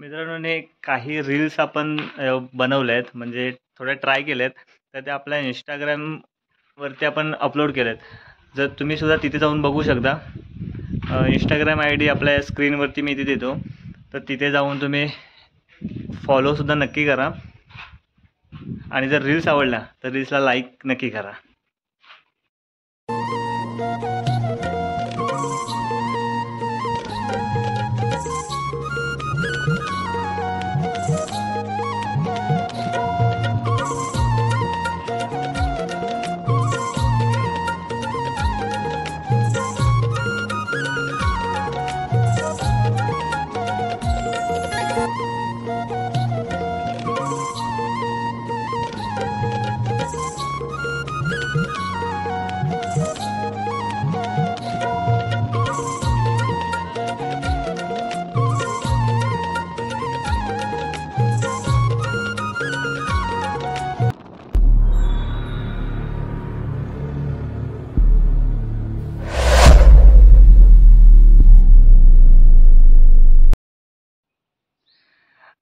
मित्रांनो काही रील्स आपण बनवले आहेत, म्हणजे थोड्या ट्राय केल्यात, तर ते आपल्या इंस्टाग्रामवरती आपण अपलोड केलेत. जर तुम्ही सुद्धा तिथे जाऊन बघू शकता. इंस्टाग्राम ID आपल्या स्क्रीनवरती मी इथे देतो, तर तिथे जाऊन तुम्ही फॉलोसुद्धा नक्की करा. आणि जर रील्स आवडल्या तर रील्सला लाईक नक्की करा.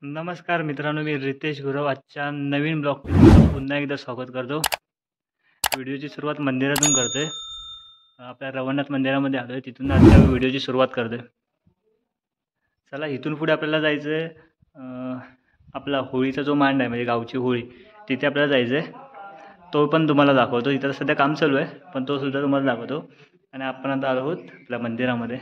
नमस्कार मित्रांनो, मी रितेश गुरव आजच्या नवीन ब्लॉगमध्ये पुन्हा एकदा स्वागत करतो. व्हिडिओची सुरुवात मंदिरातून करतोय. आपल्या रवनाथ मंदिरामध्ये आलोय, तिथून आजच्या व्हिडिओची सुरुवात करतोय. चला, इथून पुढे आपल्याला जायचं आहे आपला होळीचा जो मांड आहे, म्हणजे गावची होळी, तिथे आपल्याला जायचं आहे. तो पण तुम्हाला दाखवतो. इथं सध्या काम चालू आहे, पण तो सुद्धा तुम्हाला दाखवतो. आणि आपण आता आलो आहोत आपल्या मंदिरामध्ये.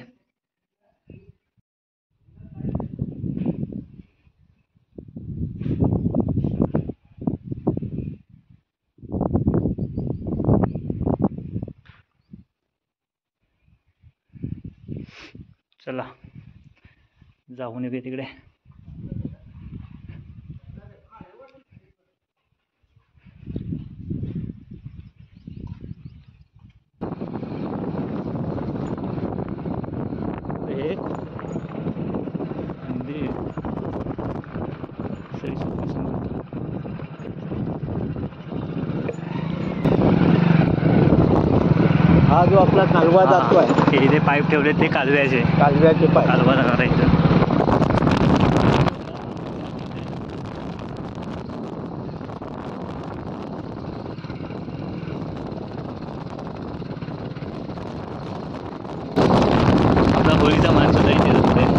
चला जाऊन येऊया तिकडे. हा जो आपला कालवा जातोय, हे इथे पाईप ठेवले ते कालव्याचे पाईप. कालवा जाणार आहे इथं. आपला होळीचा मान सुद्धा इथे जातोय.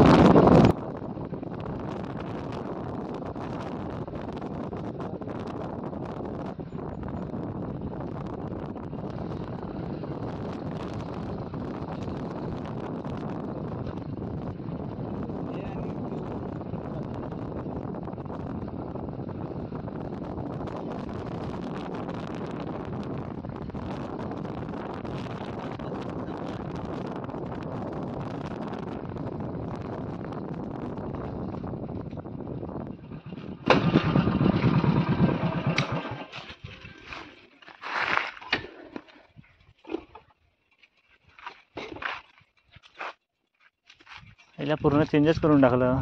याला पूर्ण चेंजेस करून टाकलं,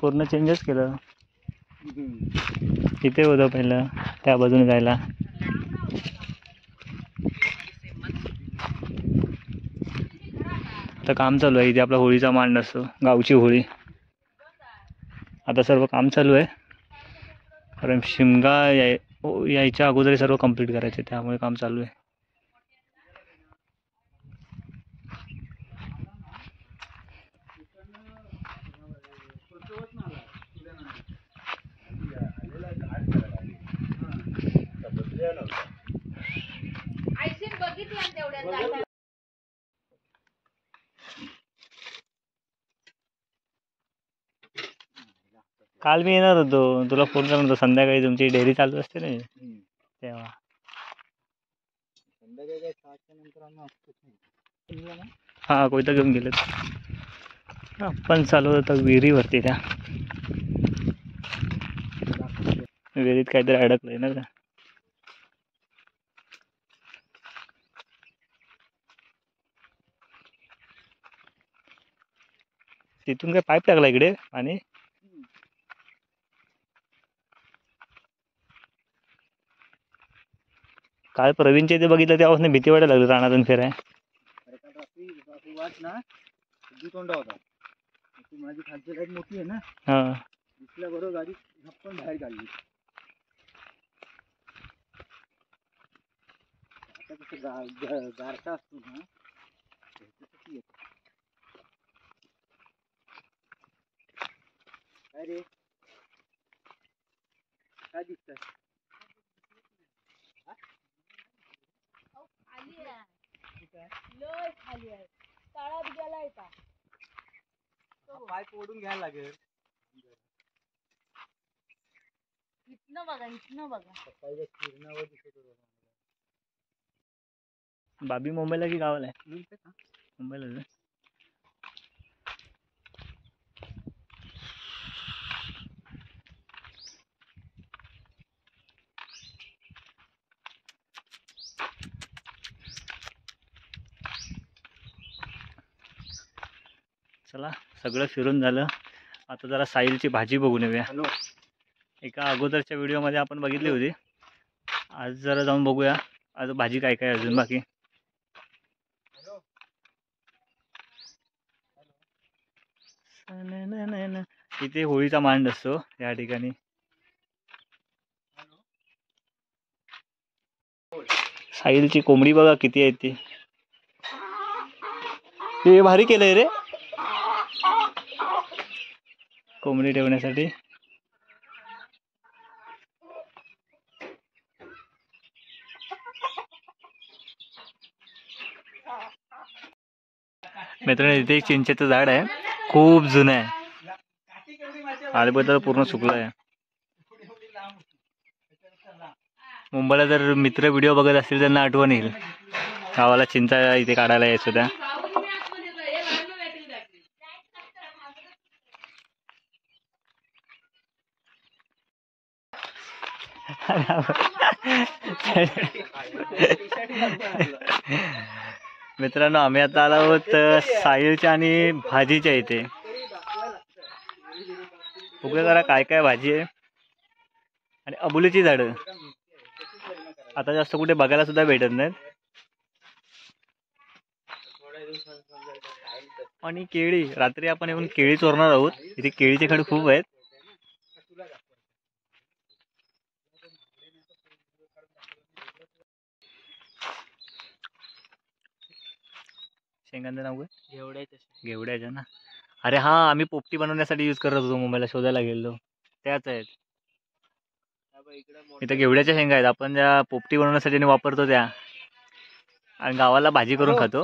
पूर्ण चेंजेस केलं. इथे होतं पहिलं त्या बाजूने जायला. तर काम चालू आहे. इथे आपला होळीचा मांड असतो, गावची होळी. आता सर्व काम चालू आहे, कारण शिमगा यायच्या अगोदर सर्व कंप्लीट करायचे, त्यामुळे काम चालू आहे. काल मी येणार होतो, तुला फोन करणार होतो. संध्याकाळी तुमची डेअरी चालू असते ना तेव्हा. हा, कोयता घेऊन गेलेत. आपण चालू होतं विहिरीवरती. त्या विहिरीत काहीतरी अडकलंय ना का. तिथून काय पाईप टाकला इकडे आणि काल प्रवीणच्या इथे बघितलं तेव्हापासून भीती वाटायला लागली रानातून फिराय. माझी खालची लाईट मोठी आहे ना, हा दिसल्याबरोबर गाडी झपकन बाहेर काढली. आता कसं गारठा असतो ना, त्याच्यासाठी येतो. काय रे, काय दिसतंय? पाय ओढून घ्यायला लागेल. इथनं बघा, इथनं बघा. सकाळी किरणावर दिसत होतं. बाबी मुंबईला की गावाला आहे? मुंबईला आहे. चला सगळं फिरून झालं. आता जरा साहिलची भाजी बघून येऊया. एका अगोदरच्या व्हिडिओमध्ये आपण बघितली होती. आज जरा जाऊन बघूया आज भाजी काय काय अजून बाकी. इथे होळीचा मांड असतो या ठिकाणी. साहिलची कोंबडी बघा किती आहे ती. हे भारी केलंय रे कोंबडी ठेवण्यासाठी. मित्रांनो इथे एक चिंचेचं झाड आहे, खूप जुनं आहे. आळबद्दल पूर्ण सुकलं आहे. मुंबईला जर मित्र व्हिडिओ बघत असतील त्यांना आठवण येईल, गावाला चिंचा इथे काढायला यायचं त्या. मित्रांनो आम्ही आता आलो आहोत साहिलच्या आणि भाजीच्या इथे. बघूया जरा काय काय भाजी आहे. आणि अबोलीची झाडं आता जास्त कुठे बघायला सुद्धा भेटत नाहीत. आणि केळी, रात्री आपण येऊन केळी चोरणार आहोत. इथे केळीचे खड खूप आहेत. शेंगांचं नाव काय? घेवड्याच्या ना. अरे हा आम्ही पोपटी बनवण्यासाठी यूज करत होतो. मुंबईला शोधायला गेलो त्याच आहेत. इथं घेवड्याच्या शेंगा आहेत. आपण ज्या पोपटी बनवण्यासाठी वापरतो त्या, आणि गावाला भाजी करून खातो.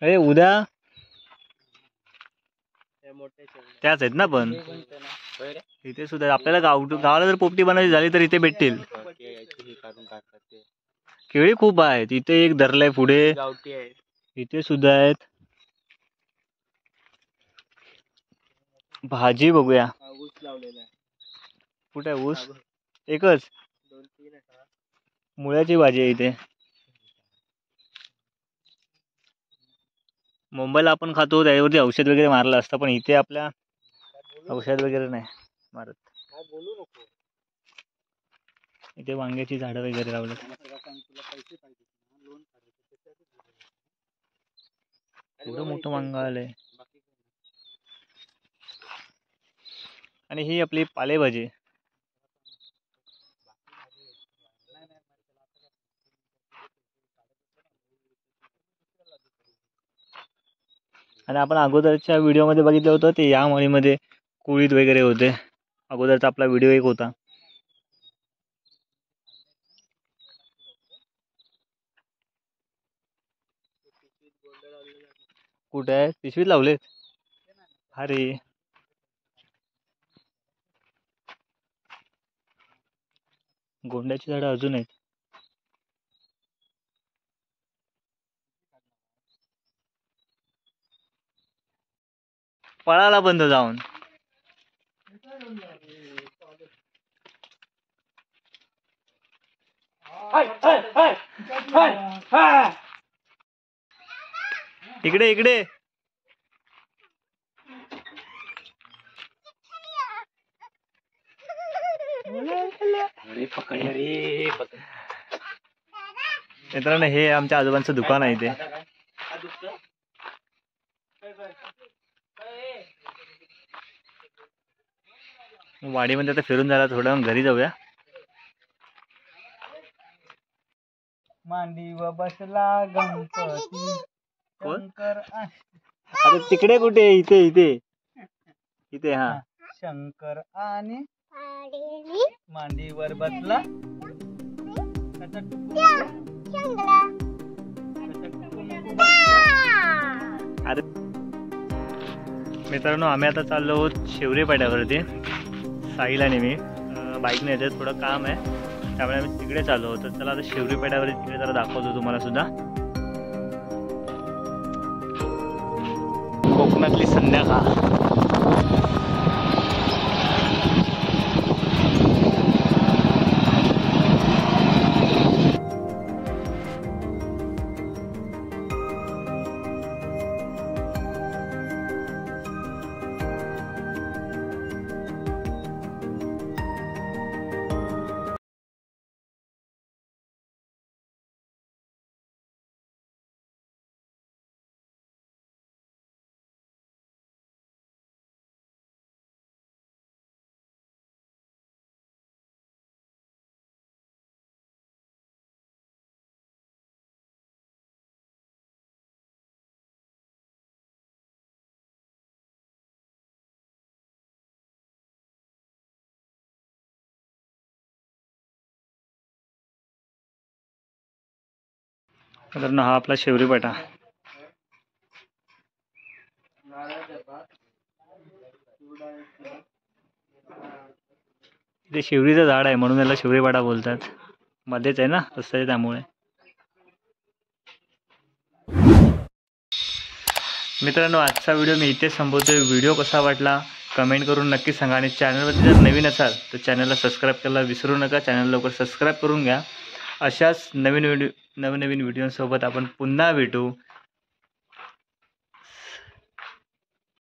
अरे उद्या त्याच आहेत ना. पण इथे सुद्धा आपल्याला गावाला जर पोपटी बनायची झाली तर इथे भेटतील. केळी खूप आहेत. इथे एक धरलाय पुढे, इथे सुद्धा आहेत. भाजी बघूया. कुठे आहे ऊस? एकच. मुळ्याची भाजी आहे इथे. मुंबईला आपण खातो त्याच्यावरती औषध वगैरे मारलं असतं, पण इथे आपल्या औषध वगैरे नाही मारत. इथे वांग्याची झाडं वगैरे लावले. एवढं मोठं वांग आलंय. आणि ही आपली पालेभाजी. आणि आपण अगोदरच्या व्हिडिओमध्ये बघितलं होतं ते या मळीमध्ये कुळीत वगैरे होते. अगोदरचा आपला व्हिडिओ एक होता. कुठे आहे? पिशवीत लावले. अरे गोंड्याची झाडं अजून आहेत. पळाला बंद जाऊन. इकडे इकडे. मित्रांनो हे आमच्या आजोबांचं दुकान आहे. इथे वाडीमध्ये आता फिरून झाला थोडं, घरी जाऊया. मांडीव बसला गणपती कोण? शंकर आता तिकडे कुठे? इथे इथे इथे. हा, शंकर आणि मांडीवर बसला अरे मित्रांनो, आम्ही आता चाललो आहोत शिवरी पाट्यावरती. साहिल आणि मी बाईकने येते, थोडं काम आहे त्यामुळे आम्ही तिकडे चाललो होतो. चला आता शिवरी पाट्यावरती तिकडे जरा दाखवतो तुम्हाला सुद्धा. कोकणातली संध्याकाळ. मित्रांनो, हा आपला शिवरी पाटा. ते शिवरीचं झाड आहे म्हणून याला शिवरी पाटा बोलतात. मध्येच आहे ना रस्त्याच्या, त्यामुळे. मित्रांनो, आजचा व्हिडिओ मी इथेच संपवतोय. व्हिडिओ कसा वाटला कमेंट करून नक्की सांगा. आणि चॅनलवरती जर नवीन असाल तर चॅनलला सबस्क्राईब करायला विसरू नका. चॅनल लवकर सबस्क्राईब करून घ्या. अशाच नवीन नवीन व्हिडिओसोबत आपण पुन्हा भेटू.